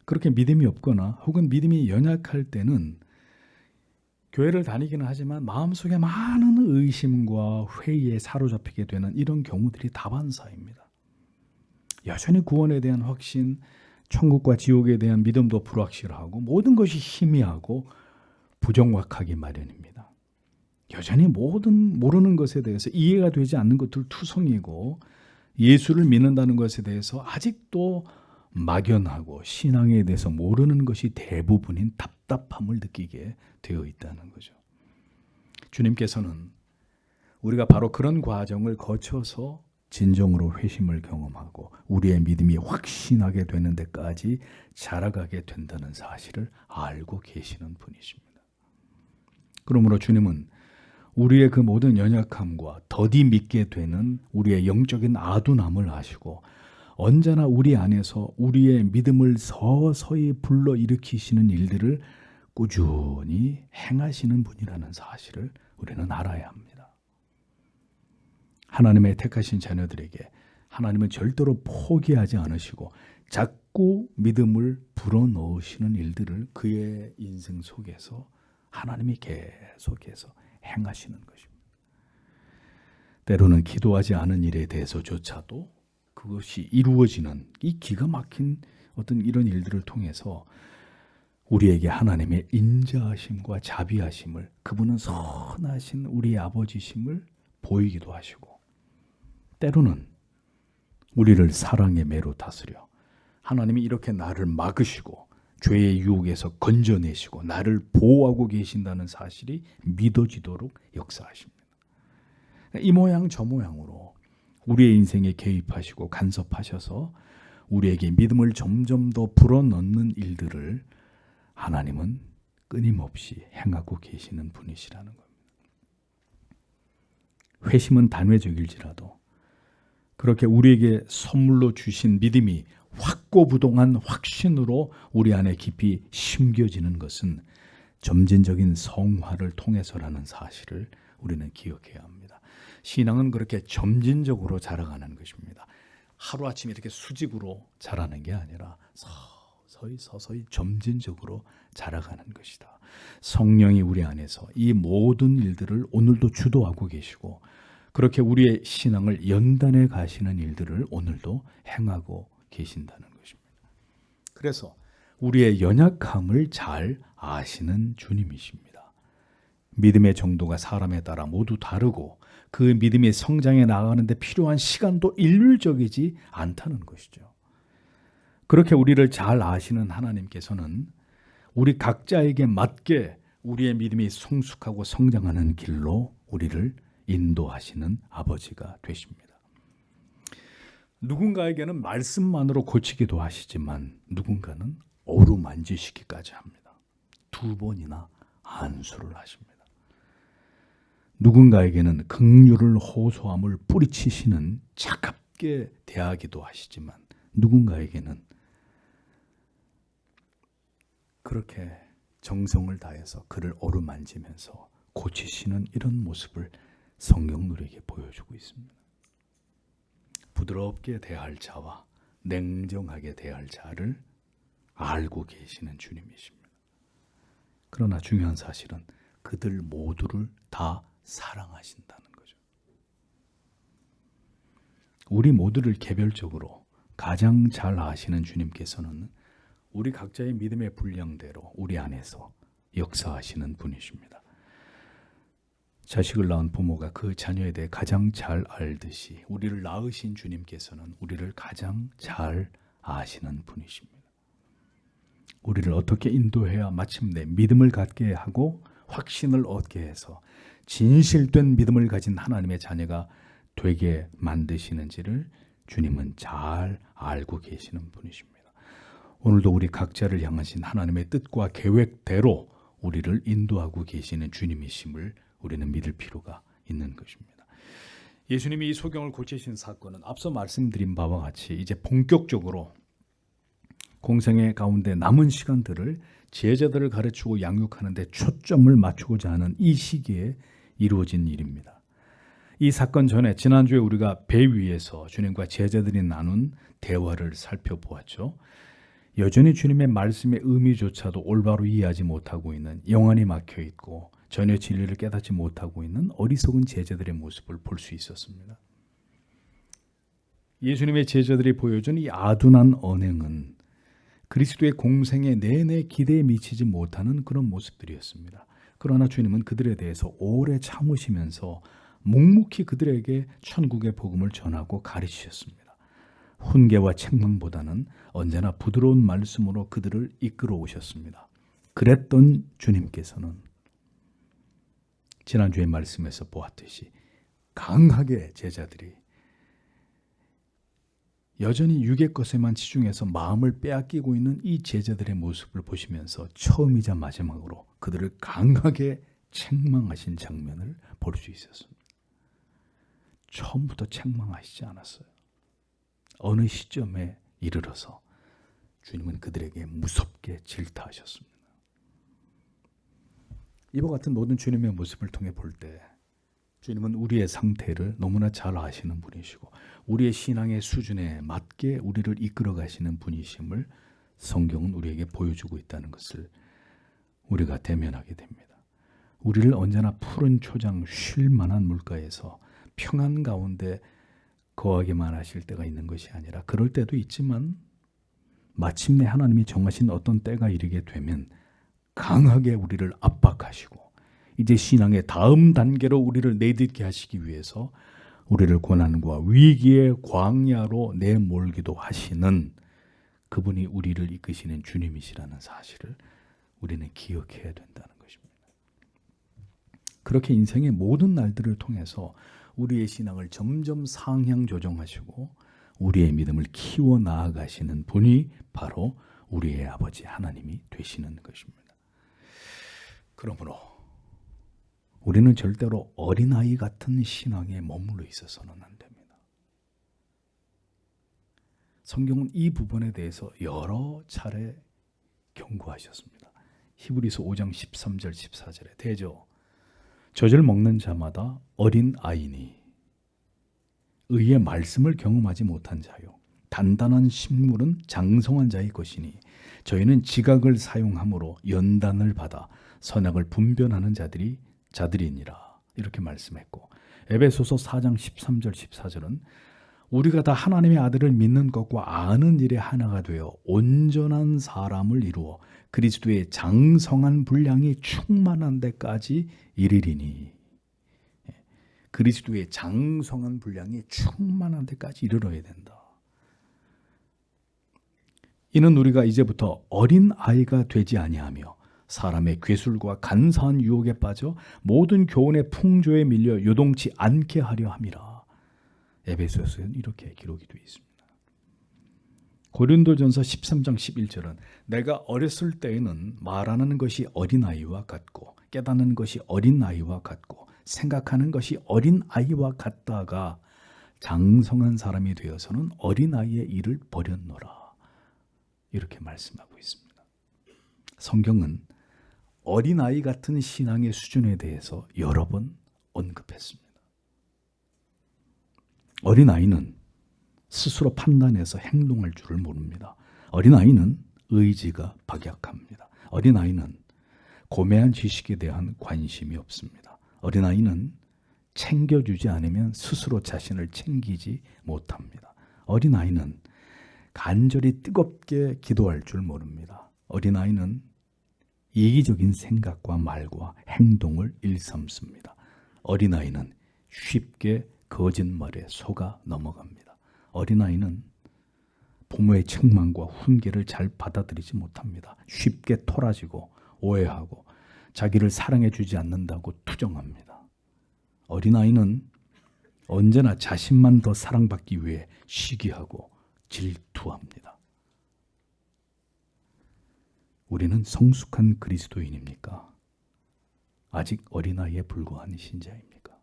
Speaker 1: 그렇게 믿음이 없거나 혹은 믿음이 연약할 때는 교회를 다니기는 하지만 마음속에 많은 의심과 회의에 사로잡히게 되는 이런 경우들이 다반사입니다. 여전히 구원에 대한 확신, 천국과 지옥에 대한 믿음도 불확실하고 모든 것이 희미하고 부정확하기 마련입니다. 여전히 모르는 것에 대해서 이해가 되지 않는 것들 투성이고 예수를 믿는다는 것에 대해서 아직도 막연하고 신앙에 대해서 모르는 것이 대부분인 답답함을 느끼게 되어 있다는 거죠. 주님께서는 우리가 바로 그런 과정을 거쳐서 진정으로 회심을 경험하고 우리의 믿음이 확신하게 되는 데까지 자라가게 된다는 사실을 알고 계시는 분이십니다. 그러므로 주님은 우리의 그 모든 연약함과 더디 믿게 되는 우리의 영적인 아둔함을 아시고 언제나 우리 안에서 우리의 믿음을 서서히 불러일으키시는 일들을 꾸준히 행하시는 분이라는 사실을 우리는 알아야 합니다. 하나님의 택하신 자녀들에게 하나님은 절대로 포기하지 않으시고 자꾸 믿음을 불어넣으시는 일들을 그의 인생 속에서 하나님이 계속해서 행하시는 것입니다. 때로는 기도하지 않은 일에 대해서조차도 그것이 이루어지는 이 기가 막힌 어떤 이런 일들을 통해서 우리에게 하나님의 인자하심과 자비하심을, 그분은 선하신 우리 아버지심을 보이기도 하시고, 때로는 우리를 사랑의 매로 다스려 하나님이 이렇게 나를 막으시고 죄의 유혹에서 건져내시고 나를 보호하고 계신다는 사실이 믿어지도록 역사하십니다. 이 모양 저 모양으로 우리의 인생에 개입하시고 간섭하셔서 우리에게 믿음을 점점 더 불어넣는 일들을 하나님은 끊임없이 행하고 계시는 분이시라는 겁니다. 회심은 단회적일지라도 그렇게 우리에게 선물로 주신 믿음이 확고부동한 확신으로 우리 안에 깊이 심겨지는 것은 점진적인 성화를 통해서라는 사실을 우리는 기억해야 합니다. 신앙은 그렇게 점진적으로 자라가는 것입니다. 하루아침에 이렇게 수직으로 자라는 게 아니라 서서히 점진적으로 자라가는 것이다. 성령이 우리 안에서 이 모든 일들을 오늘도 주도하고 계시고 그렇게 우리의 신앙을 연단해 가시는 일들을 오늘도 행하고 계신다는 것입니다. 그래서 우리의 연약함을 잘 아시는 주님이십니다. 믿음의 정도가 사람에 따라 모두 다르고 그 믿음이 성장해 나가는데 필요한 시간도 일률적이지 않다는 것이죠. 그렇게 우리를 잘 아시는 하나님께서는 우리 각자에게 맞게 우리의 믿음이 성숙하고 성장하는 길로 우리를 인도하시는 아버지가 되십니다. 누군가에게는 말씀만으로 고치기도 하시지만 누군가는 어루만지시기까지 합니다. 2번이나 안수를 하십니다. 누군가에게는 긍휼을 호소함을 뿌리치시는 차갑게 대하기도 하시지만 누군가에게는 그렇게 정성을 다해서 그를 어루만지면서 고치시는 이런 모습을 성경 우리에게 보여주고 있습니다. 부드럽게 대할 자와 냉정하게 대할 자를 알고 계시는 주님이십니다. 그러나 중요한 사실은 그들 모두를 다 사랑하신다는 거죠. 우리 모두를 개별적으로 가장 잘 아시는 주님께서는 우리 각자의 믿음의 분량대로 우리 안에서 역사하시는 분이십니다. 자식을 낳은 부모가 그 자녀에 대해 가장 잘 알듯이 우리를 낳으신 주님께서는 우리를 가장 잘 아시는 분이십니다. 우리를 어떻게 인도해야 마침내 믿음을 갖게 하고 확신을 얻게 해서 진실된 믿음을 가진 하나님의 자녀가 되게 만드시는지를 주님은 잘 알고 계시는 분이십니다. 오늘도 우리 각자를 향하신 하나님의 뜻과 계획대로 우리를 인도하고 계시는 주님이심을 우리는 믿을 필요가 있는 것입니다. 예수님이 이 소경을 고치신 사건은 앞서 말씀드린 바와 같이 이제 본격적으로 공생의 가운데 남은 시간들을 제자들을 가르치고 양육하는 데 초점을 맞추고자 하는 이 시기에 이루어진 일입니다. 이 사건 전에 지난주에 우리가 배 위에서 주님과 제자들이 나눈 대화를 살펴보았죠. 여전히 주님의 말씀의 의미조차도 올바로 이해하지 못하고 있는, 영안이 막혀 있고 전혀 진리를 깨닫지 못하고 있는 어리석은 제자들의 모습을 볼 수 있었습니다. 예수님의 제자들이 보여준 이 아둔한 언행은 그리스도의 공생에 내내 기대에 미치지 못하는 그런 모습들이었습니다. 그러나 주님은 그들에 대해서 오래 참으시면서 묵묵히 그들에게 천국의 복음을 전하고 가르치셨습니다. 훈계와 책망보다는 언제나 부드러운 말씀으로 그들을 이끌어 오셨습니다. 그랬던 주님께서는 지난주에 말씀에서 보았듯이 강하게 제자들이 여전히 육의 것에만 치중해서 마음을 빼앗기고 있는 이 제자들의 모습을 보시면서 처음이자 마지막으로 그들을 강하게 책망하신 장면을 볼 수 있었습니다. 처음부터 책망하시지 않았어요. 어느 시점에 이르러서 주님은 그들에게 무섭게 질타하셨습니다. 이와 같은 모든 주님의 모습을 통해 볼 때 주님은 우리의 상태를 너무나 잘 아시는 분이시고 우리의 신앙의 수준에 맞게 우리를 이끌어 가시는 분이심을 성경은 우리에게 보여주고 있다는 것을 우리가 대면하게 됩니다. 우리를 언제나 푸른 초장 쉴 만한 물가에서 평안 가운데 거하게만 하실 때가 있는 것이 아니라 그럴 때도 있지만 마침내 하나님이 정하신 어떤 때가 이르게 되면 강하게 우리를 압박하시고 이제 신앙의 다음 단계로 우리를 내딛게 하시기 위해서 우리를 고난과 위기의 광야로 내몰기도 하시는 그분이 우리를 이끄시는 주님이시라는 사실을 우리는 기억해야 된다는 것입니다. 그렇게 인생의 모든 날들을 통해서 우리의 신앙을 점점 상향 조정하시고 우리의 믿음을 키워 나아가시는 분이 바로 우리의 아버지 하나님이 되시는 것입니다. 그러므로 우리는 절대로 어린아이 같은 신앙에 머물러 있어서는 안 됩니다. 성경은 이 부분에 대해서 여러 차례 경고하셨습니다. 히브리서 5장 13절 14절에 대저 젖을 먹는 자마다 어린 아이니 의의 말씀을 경험하지 못한 자요 단단한 식물은 장성한 자의 것이니 저희는 지각을 사용함으로 연단을 받아 선악을 분별하는 자들이니라 이렇게 말씀했고 에베소서 4장 13절 14절은 우리가 다 하나님의 아들을 믿는 것과 아는 일에 하나가 되어 온전한 사람을 이루어 그리스도의 장성한 분량이 충만한 데까지 이르리니 그리스도의 장성한 분량이 충만한 데까지 이르러야 된다. 이는 우리가 이제부터 어린 아이가 되지 아니하며 사람의 괴술과 간사한 유혹에 빠져 모든 교훈의 풍조에 밀려 요동치 않게 하려 함이라. 에베소서에는 이렇게 기록이 되어 있습니다. 고린도전서 13장 11절은 내가 어렸을 때에는 말하는 것이 어린아이와 같고 깨닫는 것이 어린아이와 같고 생각하는 것이 어린아이와 같다가 장성한 사람이 되어서는 어린아이의 일을 버렸노라. 이렇게 말씀하고 있습니다. 성경은 어린아이 같은 신앙의 수준에 대해서 여러 번 언급했습니다. 어린아이는 스스로 판단해서 행동할 줄을 모릅니다. 어린아이는 의지가 박약합니다. 어린아이는 고매한 지식에 대한 관심이 없습니다. 어린아이는 챙겨주지 않으면 스스로 자신을 챙기지 못합니다. 어린아이는 간절히 뜨겁게 기도할 줄 모릅니다. 어린아이는 이기적인 생각과 말과 행동을 일삼습니다. 어린아이는 쉽게 거짓말에 속아 넘어갑니다. 어린아이는 부모의 책망과 훈계를 잘 받아들이지 못합니다. 쉽게 토라지고 오해하고 자기를 사랑해 주지 않는다고 투정합니다. 어린아이는 언제나 자신만 더 사랑받기 위해 시기하고 질투합니다. 우리는 성숙한 그리스도인입니까? 아직 어린아이에 불과한 신자입니까?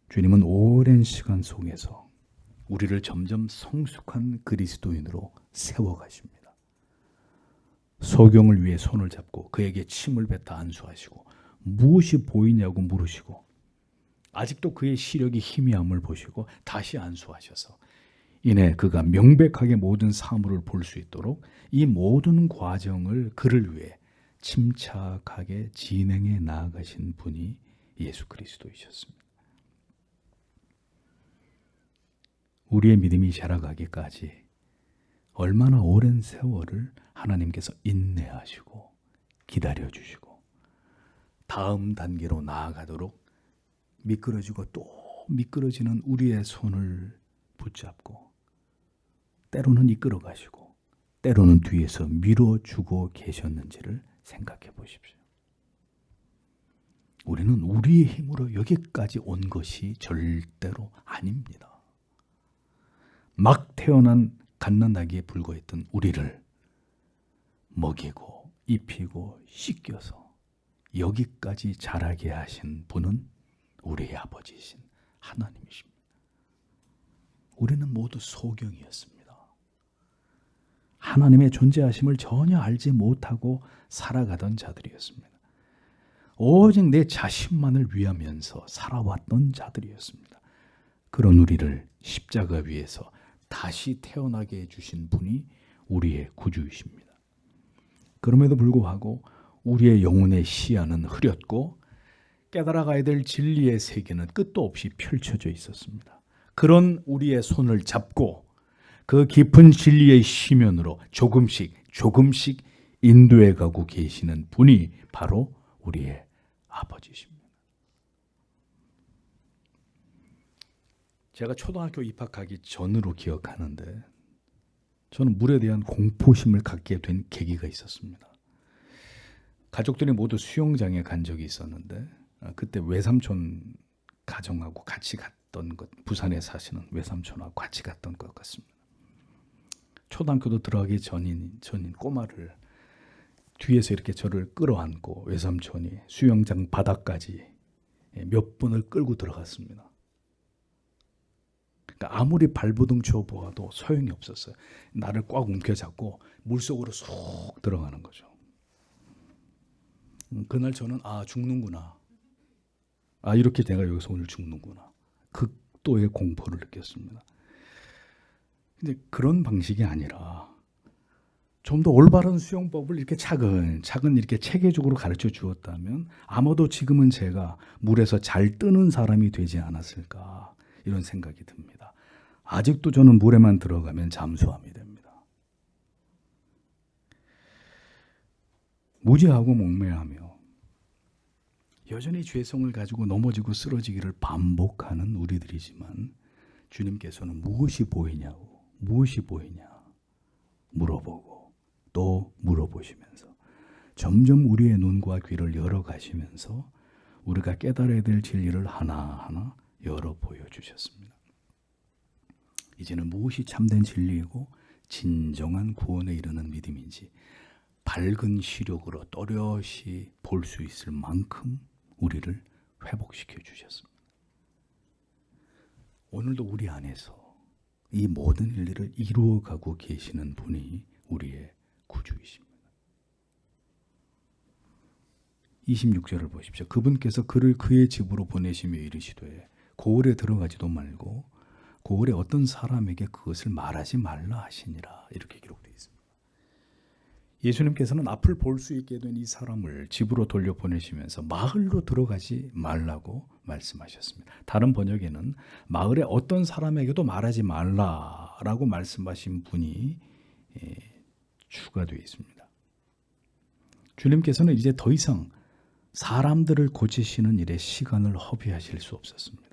Speaker 1: 주님은 오랜 시간 속에서 우리를 점점 성숙한 그리스도인으로 세워가십니다. 소경을 위해 손을 잡고 그에게 침을 뱉어 안수하시고 무엇이 보이냐고 물으시고 아직도 그의 시력이 희미함을 보시고 다시 안수하셔서 이내 그가 명백하게 모든 사물을 볼 수 있도록 이 모든 과정을 그를 위해 침착하게 진행해 나아가신 분이 예수 그리스도이셨습니다. 우리의 믿음이 자라가기까지 얼마나 오랜 세월을 하나님께서 인내하시고 기다려주시고 다음 단계로 나아가도록 미끄러지고 또 미끄러지는 우리의 손을 붙잡고 때로는 이끌어 가시고 때로는 뒤에서 밀어주고 계셨는지를 생각해 보십시오. 우리는 우리의 힘으로 여기까지 온 것이 절대로 아닙니다. 막 태어난 갓난아기에 불과했던 우리를 먹이고 입히고 씻겨서 여기까지 자라게 하신 분은 우리의 아버지이신 하나님이십니다. 우리는 모두 소경이었습니다. 하나님의 존재하심을 전혀 알지 못하고 살아가던 자들이었습니다. 오직 내 자신만을 위하면서 살아왔던 자들이었습니다. 그런 우리를 십자가 위에서 다시 태어나게 해주신 분이 우리의 구주이십니다. 그럼에도 불구하고 우리의 영혼의 시야는 흐렸고 깨달아가야 될 진리의 세계는 끝도 없이 펼쳐져 있었습니다. 그런 우리의 손을 잡고 그 깊은 진리의 시면으로 조금씩 인도해 가고 계시는 분이 바로 우리의 아버지십니다. 제가 초등학교 입학하기 전으로 기억하는데 저는 물에 대한 공포심을 갖게 된 계기가 있었습니다. 가족들이 모두 수영장에 간 적이 있었는데 그때 외삼촌 가정하고 같이 갔던 것, 부산에 사시는 외삼촌하고 같이 갔던 것 같습니다. 초등학교도 들어가기 전인 꼬마를 뒤에서 이렇게 저를 끌어안고 외삼촌이 수영장 바닥까지 몇 번을 끌고 들어갔습니다. 그러니까 아무리 발버둥 쳐 보아도 소용이 없었어요. 나를 꽉 움켜잡고 물속으로 쏙 들어가는 거죠. 그날 저는 죽는구나. 이렇게 내가 여기서 오늘 죽는구나. 극도의 공포를 느꼈습니다. 근데 그런 방식이 아니라 좀 더 올바른 수영법을 이렇게 차근차근 이렇게 체계적으로 가르쳐 주었다면 아마도 지금은 제가 물에서 잘 뜨는 사람이 되지 않았을까 이런 생각이 듭니다. 아직도 저는 물에만 들어가면 잠수함이 됩니다. 무지하고 목매하며 여전히 죄성을 가지고 넘어지고 쓰러지기를 반복하는 우리들이지만 주님께서는 무엇이 보이냐 물어보고 또 물어보시면서 점점 우리의 눈과 귀를 열어가시면서 우리가 깨달아야 될 진리를 하나하나 열어 보여주셨습니다. 이제는 무엇이 참된 진리이고 진정한 구원에 이르는 믿음인지 밝은 시력으로 또렷이 볼 수 있을 만큼 우리를 회복시켜 주셨습니다. 오늘도 우리 안에서 이 모든 일들을 이루어가고 계시는 분이 우리의 구주이십니다. 26절을 보십시오. 그분께서 그를 그의 집으로 보내시며 이르시되 고을에 들어가지도 말고 고을에 어떤 사람에게 그것을 말하지 말라 하시니라. 이렇게 기록되어 있습니다. 예수님께서는 앞을 볼 수 있게 된 이 사람을 집으로 돌려보내시면서 마을로 들어가지 말라고 말씀하셨습니다. 다른 번역에는 마을에 어떤 사람에게도 말하지 말라라고 말씀하신 분이 추가되어 있습니다. 주님께서는 이제 더 이상 사람들을 고치시는 일에 시간을 허비하실 수 없었습니다.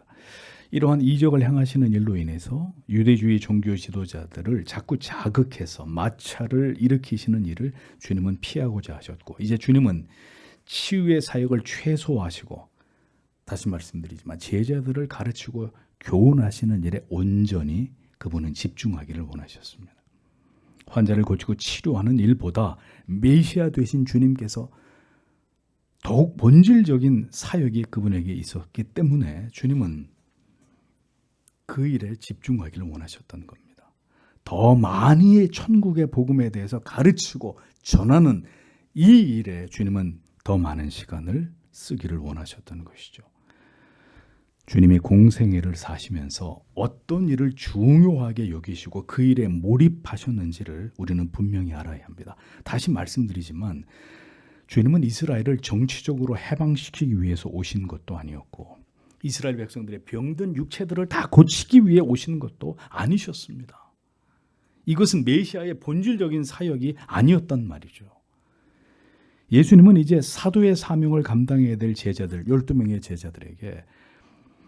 Speaker 1: 이러한 이적을 행하시는 일로 인해서 유대주의 종교 지도자들을 자꾸 자극해서 마찰을 일으키시는 일을 주님은 피하고자 하셨고, 이제 주님은 치유의 사역을 최소화하시고, 다시 말씀드리지만 제자들을 가르치고 교훈하시는 일에 온전히 그분은 집중하기를 원하셨습니다. 환자를 고치고 치료하는 일보다 메시아 되신 주님께서 더욱 본질적인 사역이 그분에게 있었기 때문에 주님은 그 일에 집중하기를 원하셨던 겁니다. 더 많이 천국의 복음에 대해서 가르치고 전하는 이 일에 주님은 더 많은 시간을 쓰기를 원하셨던 것이죠. 주님이 공생애를 사시면서 어떤 일을 중요하게 여기시고 그 일에 몰입하셨는지를 우리는 분명히 알아야 합니다. 다시 말씀드리지만 주님은 이스라엘을 정치적으로 해방시키기 위해서 오신 것도 아니었고, 이스라엘 백성들의 병든 육체들을 다 고치기 위해 오시는 것도 아니셨습니다. 이것은 메시아의 본질적인 사역이 아니었단 말이죠. 예수님은 이제 사도의 사명을 감당해야 될 제자들, 12명의 제자들에게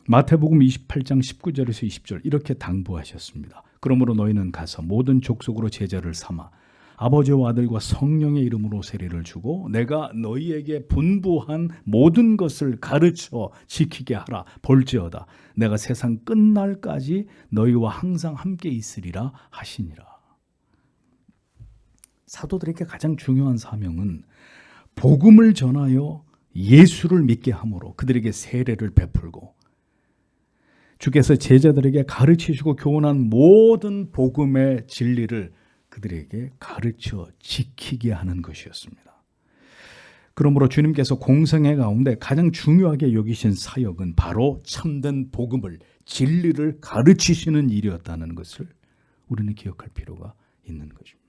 Speaker 1: 마태복음 28장 19절에서 20절 이렇게 당부하셨습니다. 그러므로 너희는 가서 모든 족속으로 제자를 삼아 아버지와 아들과 성령의 이름으로 세례를 주고 내가 너희에게 분부한 모든 것을 가르쳐 지키게 하라. 볼지어다 내가 세상 끝날까지 너희와 항상 함께 있으리라 하시니라. 사도들에게 가장 중요한 사명은 복음을 전하여 예수를 믿게 함으로 그들에게 세례를 베풀고 주께서 제자들에게 가르치시고 교훈한 모든 복음의 진리를 그들에게 가르쳐 지키게 하는 것이었습니다. 그러므로 주님께서 공생애 가운데 가장 중요하게 여기신 사역은 바로 참된 복음을, 진리를 가르치시는 일이었다는 것을 우리는 기억할 필요가 있는 것입니다.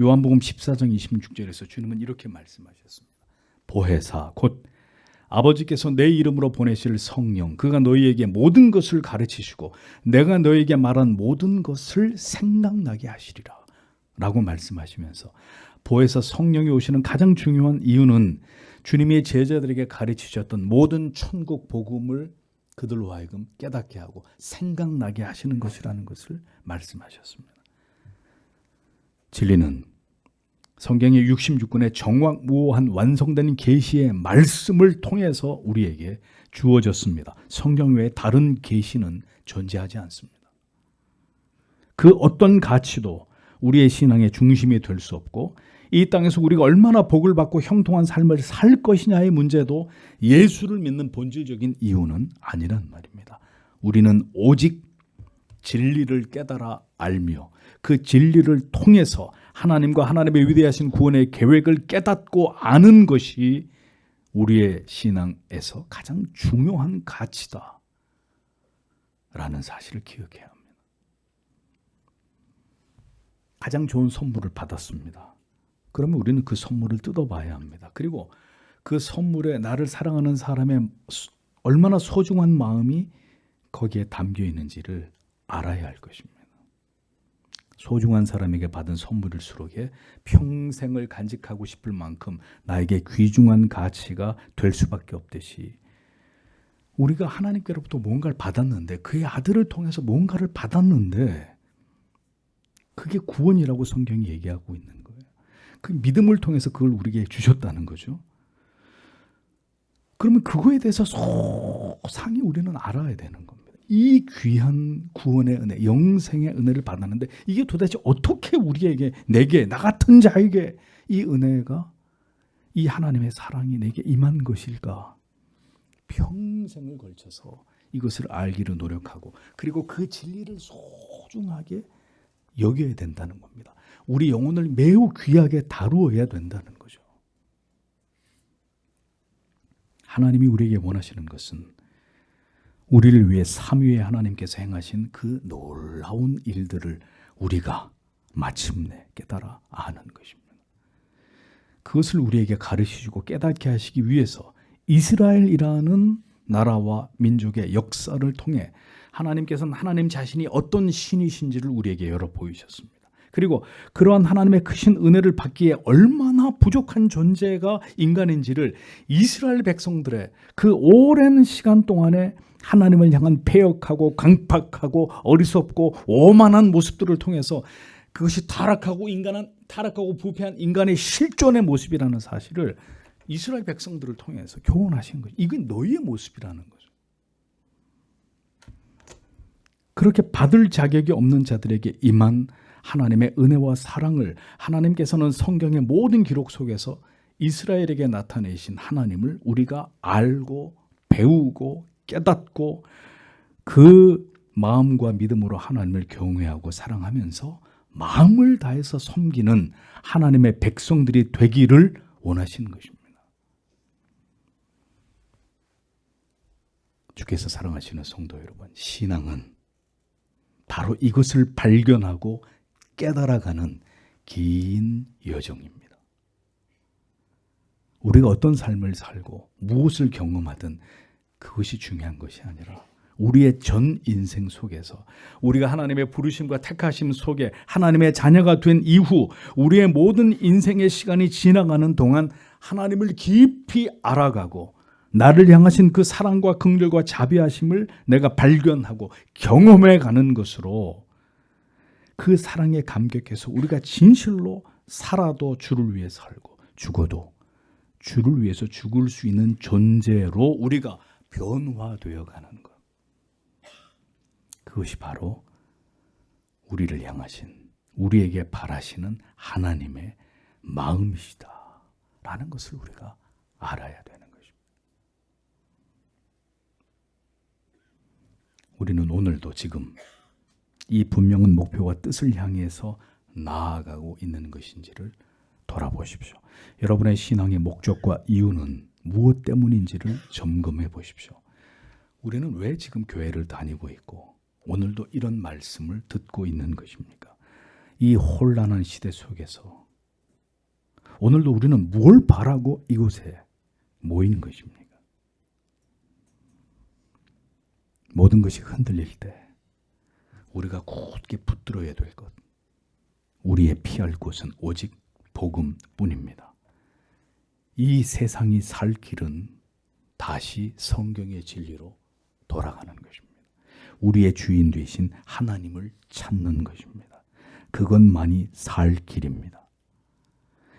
Speaker 1: 요한복음 14장 26절에서 주님은 이렇게 말씀하셨습니다. 보혜사 곧 아버지께서 내 이름으로 보내실 성령 그가 너희에게 모든 것을 가르치시고 내가 너희에게 말한 모든 것을 생각나게 하시리라 라고 말씀하시면서 보혜사 성령이 오시는 가장 중요한 이유는 주님이 제자들에게 가르치셨던 모든 천국 복음을 그들로 하여금 깨닫게 하고 생각나게 하시는 것이라는 것을 말씀하셨습니다. 진리는 성경의 66권의 정확무오한 완성된 계시의 말씀을 통해서 우리에게 주어졌습니다. 성경 외에 다른 계시는 존재하지 않습니다. 그 어떤 가치도 우리의 신앙의 중심이 될 수 없고 이 땅에서 우리가 얼마나 복을 받고 형통한 삶을 살 것이냐의 문제도 예수를 믿는 본질적인 이유는 아니란 말입니다. 우리는 오직 진리를 깨달아 알며 그 진리를 통해서 하나님과 하나님의 위대하신 구원의 계획을 깨닫고 아는 것이 우리의 신앙에서 가장 중요한 가치다 라는 사실을 기억해야 합니다. 가장 좋은 선물을 받았습니다. 그러면 우리는 그 선물을 뜯어봐야 합니다. 그리고 그 선물에 나를 사랑하는 사람의 얼마나 소중한 마음이 거기에 담겨 있는지를 알아야 할 것입니다. 소중한 사람에게 받은 선물일수록에 평생을 간직하고 싶을 만큼 나에게 귀중한 가치가 될 수밖에 없듯이 우리가 하나님께로부터 뭔가를 받았는데 그의 아들을 통해서 뭔가를 받았는데 그게 구원이라고 성경이 얘기하고 있는 거예요. 그 믿음을 통해서 그걸 우리에게 주셨다는 거죠. 그러면 그거에 대해서 소상히 우리는 알아야 되는 겁니다. 이 귀한 구원의 은혜, 영생의 은혜를 받았는데 이게 도대체 어떻게 우리에게, 내게, 나 같은 자에게 이 은혜가, 이 하나님의 사랑이 내게 임한 것일까? 평생을 걸쳐서 이것을 알기를 노력하고 그리고 그 진리를 소중하게 여겨야 된다는 겁니다. 우리 영혼을 매우 귀하게 다루어야 된다는 거죠. 하나님이 우리에게 원하시는 것은 우리를 위해 삼위의 하나님께서 행하신 그 놀라운 일들을 우리가 마침내 깨달아 아는 것입니다. 그것을 우리에게 가르치시고 깨닫게 하시기 위해서 이스라엘이라는 나라와 민족의 역사를 통해 하나님께서는 하나님 자신이 어떤 신이신지를 우리에게 열어 보이셨습니다. 그리고 그러한 하나님의 크신 은혜를 받기에 얼마나 부족한 존재가 인간인지를 이스라엘 백성들의 그 오랜 시간 동안에 하나님을 향한 패역하고 강팍하고 어리석고 오만한 모습들을 통해서 그것이 타락하고 부패한 인간의 실존의 모습이라는 사실을 이스라엘 백성들을 통해서 교훈하신 거죠. 이게 너희의 모습이라는 거죠. 그렇게 받을 자격이 없는 자들에게 임한 하나님의 은혜와 사랑을 하나님께서는 성경의 모든 기록 속에서 이스라엘에게 나타내신 하나님을 우리가 알고 배우고 깨닫고 그 마음과 믿음으로 하나님을 경외하고 사랑하면서 마음을 다해서 섬기는 하나님의 백성들이 되기를 원하시는 것입니다. 주께서 사랑하시는 성도 여러분, 신앙은 바로 이것을 발견하고 깨달아가는 긴 여정입니다. 우리가 어떤 삶을 살고 무엇을 경험하든 그것이 중요한 것이 아니라 우리의 전 인생 속에서 우리가 하나님의 부르심과 택하심 속에 하나님의 자녀가 된 이후 우리의 모든 인생의 시간이 지나가는 동안 하나님을 깊이 알아가고 나를 향하신 그 사랑과 긍휼과 자비하심을 내가 발견하고 경험해 가는 것으로 그 사랑에 감격해서 우리가 진실로 살아도 주를 위해 살고 죽어도 주를 위해서 죽을 수 있는 존재로 우리가 변화되어 가는 것. 그것이 바로 우리를 향하신, 우리에게 바라시는 하나님의 마음이시다 라는 것을 우리가 알아야 되는 것입니다. 우리는 오늘도 지금 이 분명한 목표와 뜻을 향해서 나아가고 있는 것인지를 돌아보십시오. 여러분의 신앙의 목적과 이유는 무엇 때문인지를 점검해 보십시오. 우리는 왜 지금 교회를 다니고 있고 오늘도 이런 말씀을 듣고 있는 것입니까? 이 혼란한 시대 속에서 오늘도 우리는 뭘 바라고 이곳에 모인 것입니까? 모든 것이 흔들릴 때 우리가 굳게 붙들어야 될 것, 우리의 피할 곳은 오직 복음뿐입니다. 이 세상이 살 길은 다시 성경의 진리로 돌아가는 것입니다. 우리의 주인 되신 하나님을 찾는 것입니다. 그것만이 살 길입니다.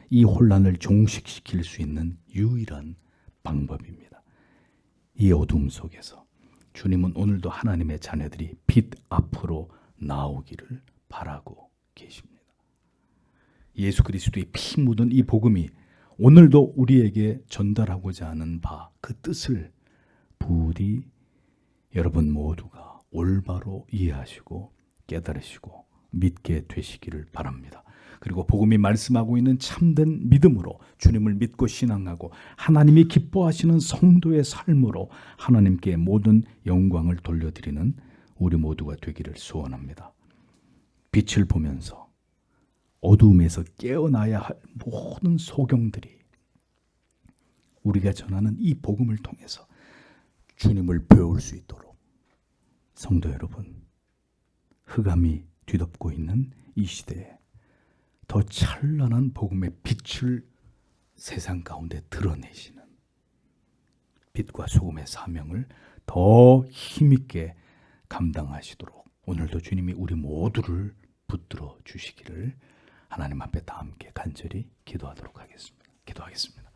Speaker 1: 이 혼란을 종식시킬 수 있는 유일한 방법입니다. 이 어둠 속에서 주님은 오늘도 하나님의 자녀들이 빛 앞으로 나오기를 바라고 계십니다. 예수 그리스도의 피 묻은 이 복음이 오늘도 우리에게 전달하고자 하는 바, 그 뜻을 부디 여러분 모두가 올바로 이해하시고 깨달으시고 믿게 되시기를 바랍니다. 그리고 복음이 말씀하고 있는 참된 믿음으로 주님을 믿고 신앙하고 하나님이 기뻐하시는 성도의 삶으로 하나님께 모든 영광을 돌려드리는 우리 모두가 되기를 소원합니다. 빛을 보면서 어두움에서 깨어나야 할 모든 소경들이 우리가 전하는 이 복음을 통해서 주님을 배울 수 있도록 성도 여러분, 흑암이 뒤덮고 있는 이 시대에 더 찬란한 복음의 빛을 세상 가운데 드러내시는 빛과 소금의 사명을 더 힘있게 감당하시도록 오늘도 주님이 우리 모두를 붙들어 주시기를 하나님 앞에 다 함께 간절히 기도하도록 하겠습니다. 기도하겠습니다.